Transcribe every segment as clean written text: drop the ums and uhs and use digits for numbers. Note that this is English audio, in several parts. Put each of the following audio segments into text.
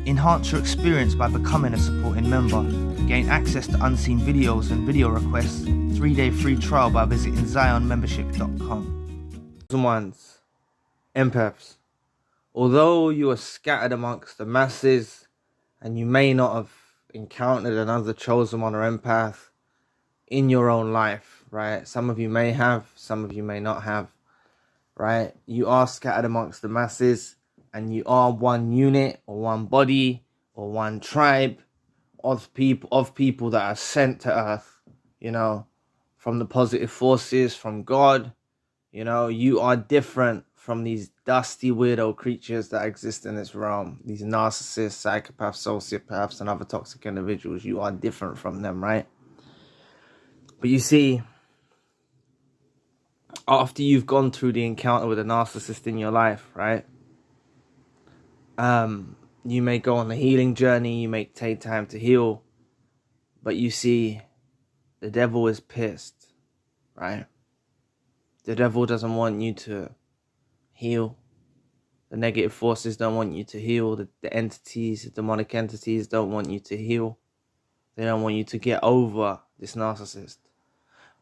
Enhance your experience by becoming a supporting member. Gain access to unseen videos and video requests. 3-day free trial by visiting zionmembership.com. Ones, empaths. Although you are scattered amongst the masses and you may not have encountered another chosen one or empath in your own life, right? Some of you may have, some of you may not have, right? You are scattered amongst the masses and you are one unit or one body or one tribe of people that are sent to earth, you know, from the positive forces, from God. You know, you are different from these dusty weirdo creatures that exist in this realm. These narcissists, psychopaths, sociopaths, and other toxic individuals. You are different from them, right? But you see, after you've gone through the encounter with a narcissist in your life, right? You may go on the healing journey, you may take time to heal, but you see, the devil is pissed, right? The devil doesn't want you to heal. The negative forces don't want you to heal. The entities, the demonic entities don't want you to heal. They don't want you to get over this narcissist.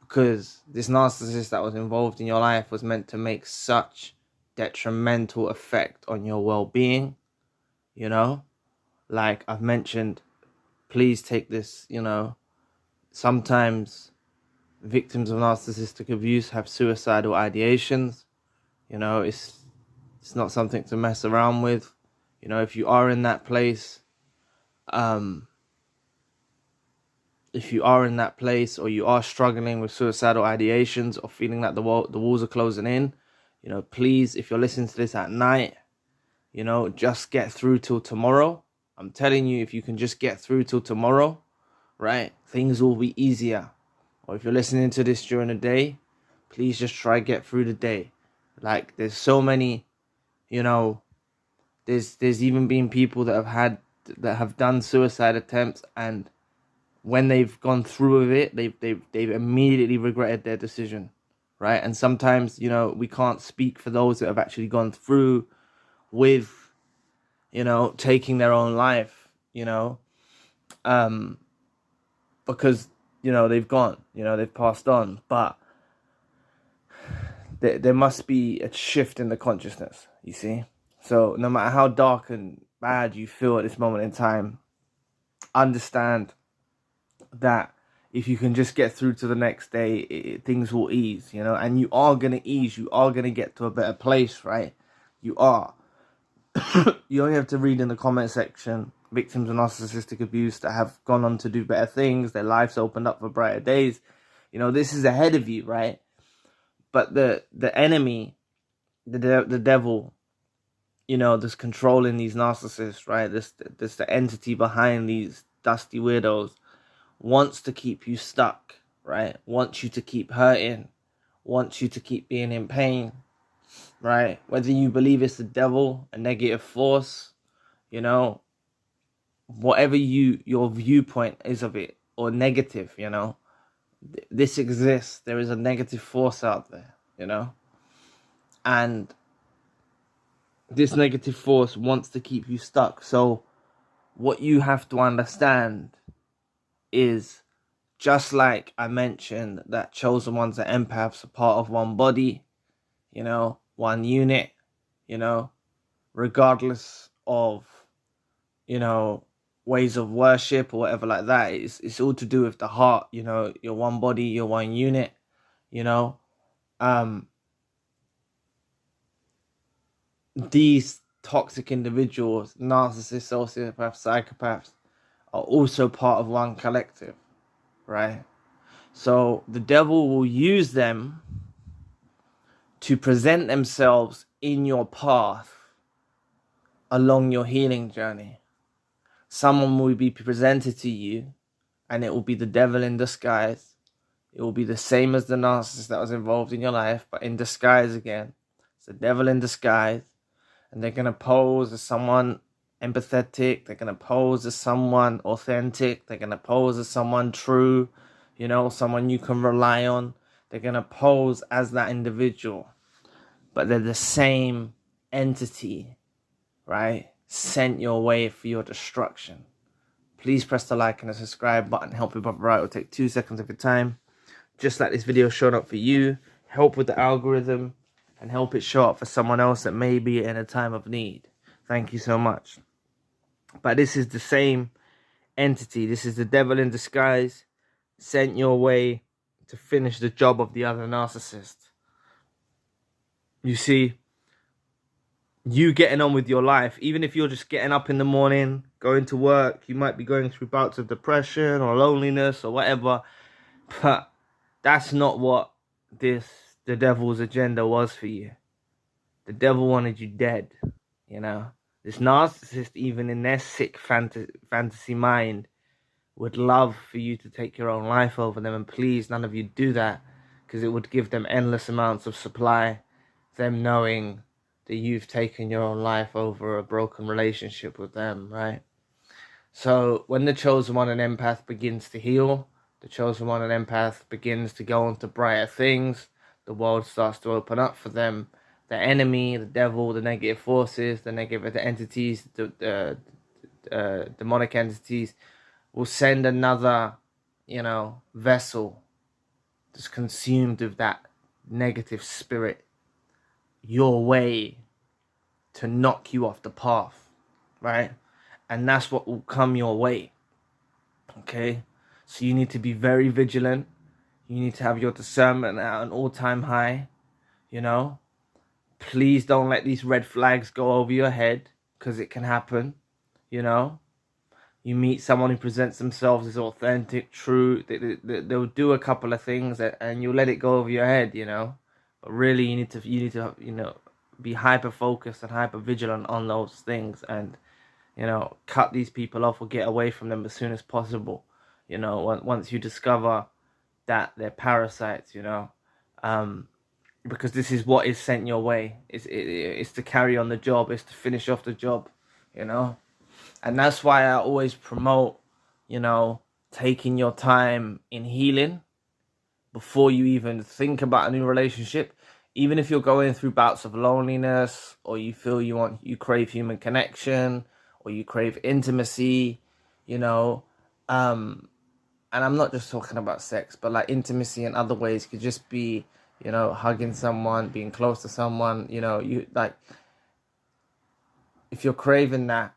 Because this narcissist that was involved in your life was meant to make such detrimental effect on your well-being. You know, like I've mentioned, please take this, you know, sometimes victims of narcissistic abuse have suicidal ideations. You know, it's not something to mess around with. You know, if you are in that place, if you are in that place or you are struggling with suicidal ideations or feeling that the walls are closing in, you know, please, if you're listening to this at night, you know, just get through till tomorrow. I'm telling you, if you can just get through till tomorrow, right, things will be easier. Or if you're listening to this during the day, please just try get through the day. Like, there's so many, you know, there's even been people that have done suicide attempts, and when they've gone through with it, they've immediately regretted their decision, right? And sometimes, you know, we can't speak for those that have actually gone through with, you know, taking their own life, you know, because, you know, they've gone, you know, they've passed on, but there must be a shift in the consciousness, you see. So no matter how dark and bad you feel at this moment in time, understand that if you can just get through to the next day, things will ease, you know, and you are going to ease, you are going to get to a better place, right? You are. You only have to read in the comment section victims of narcissistic abuse that have gone on to do better things, their lives opened up for brighter days. You know, this is ahead of you, right? But the enemy, the devil, you know, that's controlling these narcissists, right? This the entity behind these dusty weirdos wants to keep you stuck, right? Wants you to keep hurting, wants you to keep being in pain, right? Whether you believe it's the devil, a negative force, you know, whatever your viewpoint is of it, or negative, you know, this exists. There is a negative force out there, you know, and this negative force wants to keep you stuck. So what you have to understand is, just like I mentioned, that chosen ones are empaths, are part of one body, you know, one unit, you know, regardless of, you know, ways of worship or whatever like that. It's all to do with the heart, you know. You're one body, you're one unit, you know. These toxic individuals, narcissists, sociopaths, psychopaths, are also part of one collective, right? So the devil will use them to present themselves in your path along your healing journey. Someone will be presented to you, and it will be the devil in disguise. It will be the same as the narcissist that was involved in your life, but in disguise again. It's the devil in disguise, and they're going to pose as someone empathetic. They're going to pose as someone authentic. They're going to pose as someone true, you know, someone you can rely on. They're going to pose as that individual, but they're the same entity, right? sent your way for your destruction. Please press the like and the subscribe button. Help your brother out. It'll take 2 seconds of your time. Just like this video showed up for you. Help with the algorithm and help it show up for someone else that may be in a time of need. Thank you so much. But this is the same entity. This is the devil in disguise, sent your way to finish the job of the other narcissist. You see, you getting on with your life, even if you're just getting up in the morning, going to work, you might be going through bouts of depression or loneliness or whatever, but that's not what the devil's agenda was for you. The devil wanted you dead, you know. This narcissist, even in their sick fantasy mind, would love for you to take your own life over them, and please, none of you do that, because it would give them endless amounts of supply, them knowing that you've taken your own life over a broken relationship with them, right? So when the chosen one and empath begins to heal, the chosen one and empath begins to go on to brighter things, the world starts to open up for them. The enemy, the devil, the negative forces, the negative entities, the demonic entities will send another, vessel that's consumed with that negative spirit your way to knock you off the path, right? And that's what will come your way, okay? So you need to be very vigilant. You need to have your discernment at an all-time high, Please don't let these red flags go over your head, because it can happen, You meet someone who presents themselves as authentic, true. They'll do a couple of things and you'll let it go over your head, But really, you need to be hyper focused and hyper vigilant on those things, and cut these people off or get away from them as soon as possible. Once you discover that they're parasites, because this is what is sent your way. It's to carry on the job. It's to finish off the job, And that's why I always promote, taking your time in healing before you even think about a new relationship. Even if you're going through bouts of loneliness, or you feel you crave human connection, or you crave intimacy, and I'm not just talking about sex, but like intimacy in other ways could just be, hugging someone, being close to someone, if you're craving that,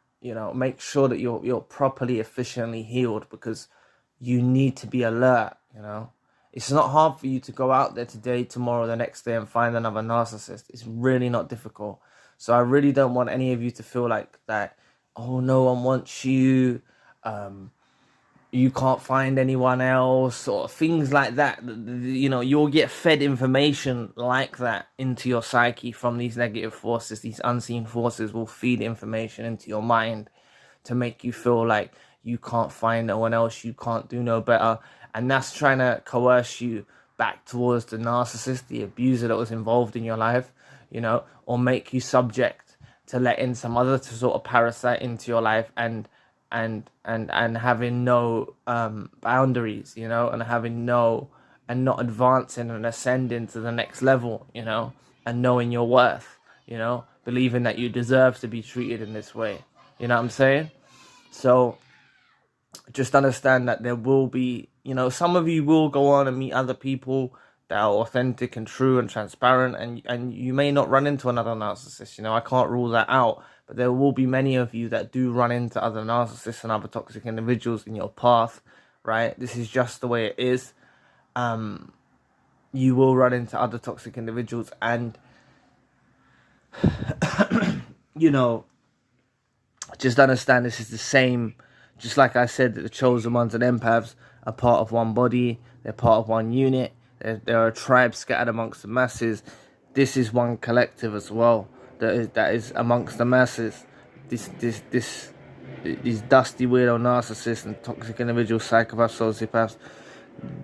make sure that you're properly, efficiently healed, because you need to be alert, It's not hard for you to go out there today, tomorrow, the next day and find another narcissist. It's really not difficult. So I really don't want any of you to feel like that, oh, no one wants you, you can't find anyone else, or things like that. You'll get fed information like that into your psyche from these negative forces. These unseen forces will feed information into your mind to make you feel like you can't find no one else, you can't do no better. And that's trying to coerce you back towards the narcissist, the abuser that was involved in your life, or make you subject to letting some other sort of parasite into your life and having no boundaries, and having and not advancing and ascending to the next level, and knowing your worth, believing that you deserve to be treated in this way. You know what I'm saying? So just understand that there will be, some of you will go on and meet other people that are authentic and true and transparent, and you may not run into another narcissist. I can't rule that out. But there will be many of you that do run into other narcissists and other toxic individuals in your path, right? This is just the way it is. You will run into other toxic individuals, and, just understand this is the same. Just like I said, that the chosen ones and empaths are part of one body. They're part of one unit. They're a tribe scattered amongst the masses. This is one collective as well. That is amongst the masses. These dusty weirdo narcissists and toxic individuals, psychopaths, sociopaths.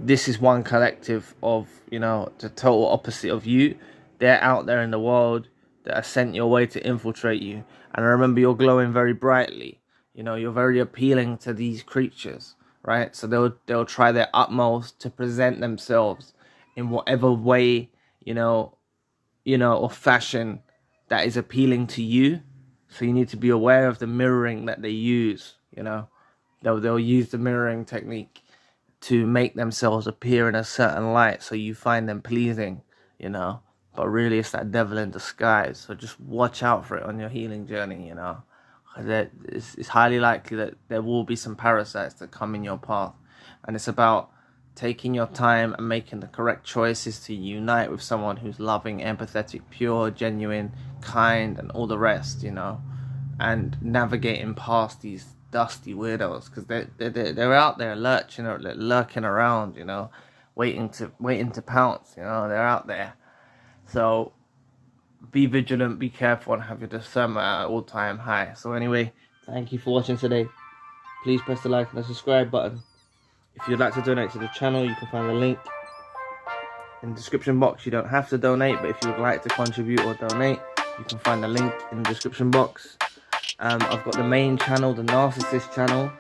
This is one collective of, the total opposite of you. They're out there in the world that are sent your way to infiltrate you. And remember, you're glowing very brightly. You're very appealing to these creatures, right? So they'll try their utmost to present themselves in whatever way, or fashion that is appealing to you, So you need to be aware of the mirroring that they use. You know, they'll use the mirroring technique to make themselves appear in a certain light, so you find them pleasing. You know, but really it's that devil in disguise. So just watch out for it on your healing journey. You know, it's highly likely that there will be some parasites that come in your path, and it's about taking your time and making the correct choices to unite with someone who's loving, empathetic, pure, genuine, kind, and all the rest, you know, and navigating past these dusty weirdos, because they're out there lurking around, you know, waiting to pounce. You know, they're out there. So be vigilant, be careful, and have your discernment at an all-time high. So anyway, thank you for watching today. Please press the like and the subscribe button. If you'd like to donate to the channel, you can find the link in the description box. You don't have to donate, but if you would like to contribute or donate, you can find the link in the description box. I've got the main channel, the Narcissist channel.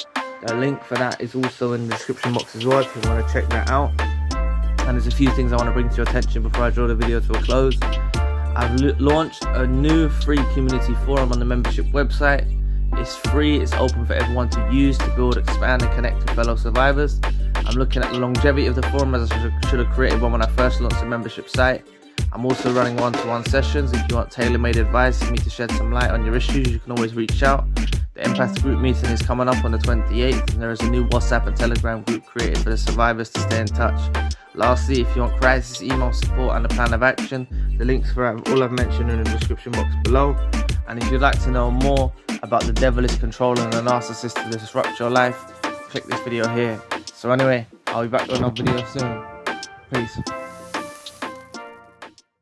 The link for that is also in the description box as well, if you want to check that out. And there's a few things I want to bring to your attention before I draw the video to a close. I've launched a new free community forum on the membership website. It's free, it's open for everyone to use to build, expand, and connect with fellow survivors. I'm looking at the longevity of the forum, as I should have created one when I first launched the membership site. I'm also running one-to-one sessions. If you want tailor-made advice for me to shed some light on your issues, you can always reach out. The Empath group meeting is coming up on the 28th, and there is a new WhatsApp and Telegram group created for the survivors to stay in touch. Lastly, if you want crisis email support and a plan of action, the links for all I've mentioned are in the description box below. And if you'd like to know more about the devil is controlling the narcissist to disrupt your life, click this video here. So anyway, I'll be back with another video soon. Peace.